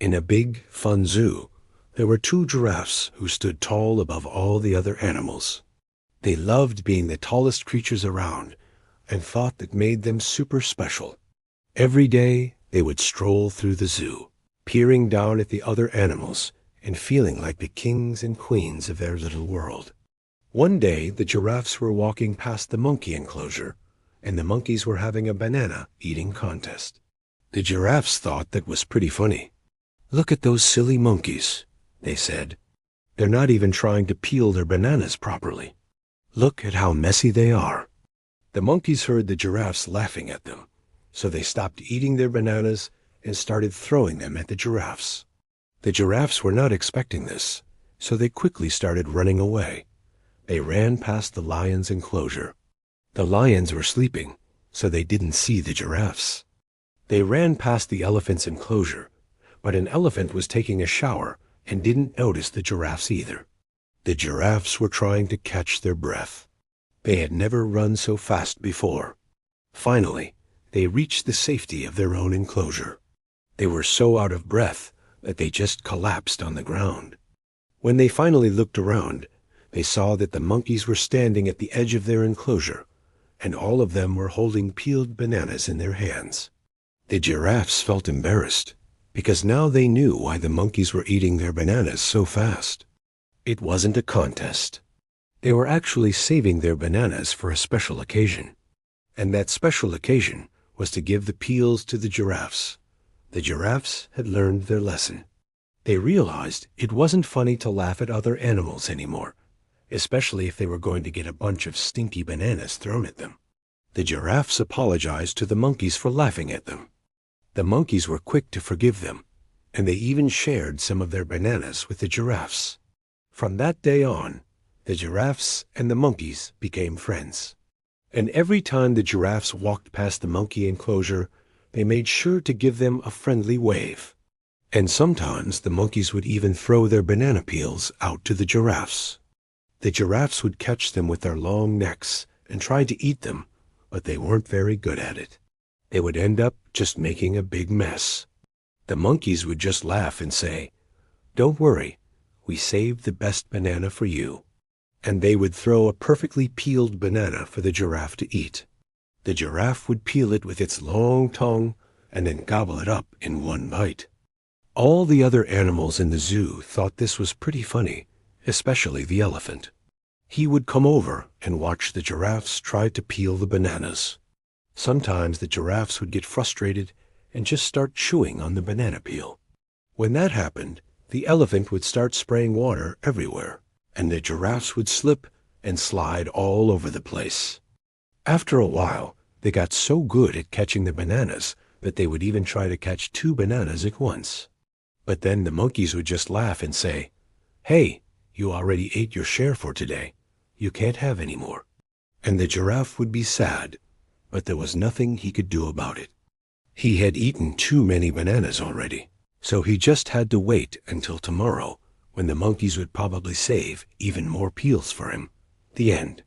In a big, fun zoo, there were two giraffes who stood tall above all the other animals. They loved being the tallest creatures around and thought that made them super special. Every day, they would stroll through the zoo, peering down at the other animals and feeling like the kings and queens of their little world. One day, the giraffes were walking past the monkey enclosure, and the monkeys were having a banana eating contest. The giraffes thought that was pretty funny. "Look at those silly monkeys," they said. "They're not even trying to peel their bananas properly. Look at how messy they are." The monkeys heard the giraffes laughing at them, so they stopped eating their bananas and started throwing them at the giraffes. The giraffes were not expecting this, so they quickly started running away. They ran past the lion's enclosure. The lions were sleeping, so they didn't see the giraffes. They ran past the elephant's enclosure, but an elephant was taking a shower and didn't notice the giraffes either. The giraffes were trying to catch their breath. They had never run so fast before. Finally, they reached the safety of their own enclosure. They were so out of breath that they just collapsed on the ground. When they finally looked around, they saw that the monkeys were standing at the edge of their enclosure, and all of them were holding peeled bananas in their hands. The giraffes felt embarrassed, because now they knew why the monkeys were eating their bananas so fast. It wasn't a contest. They were actually saving their bananas for a special occasion. And that special occasion was to give the peels to the giraffes. The giraffes had learned their lesson. They realized it wasn't funny to laugh at other animals anymore, especially if they were going to get a bunch of stinky bananas thrown at them. The giraffes apologized to the monkeys for laughing at them. The monkeys were quick to forgive them, and they even shared some of their bananas with the giraffes. From that day on, the giraffes and the monkeys became friends. And every time the giraffes walked past the monkey enclosure, they made sure to give them a friendly wave. And sometimes the monkeys would even throw their banana peels out to the giraffes. The giraffes would catch them with their long necks and try to eat them, but they weren't very good at it. They would end up just making a big mess. The monkeys would just laugh and say, "Don't worry, we saved the best banana for you." And they would throw a perfectly peeled banana for the giraffe to eat. The giraffe would peel it with its long tongue and then gobble it up in one bite. All the other animals in the zoo thought this was pretty funny, especially the elephant. He would come over and watch the giraffes try to peel the bananas. Sometimes the giraffes would get frustrated and just start chewing on the banana peel. When that happened, the elephant would start spraying water everywhere, and the giraffes would slip and slide all over the place. After a while, they got so good at catching the bananas that they would even try to catch 2 bananas at once. But then the monkeys would just laugh and say, "Hey, you already ate your share for today. You can't have any more." And the giraffe would be sad, but there was nothing he could do about it. He had eaten too many bananas already, so he just had to wait until tomorrow, when the monkeys would probably save even more peels for him. The end.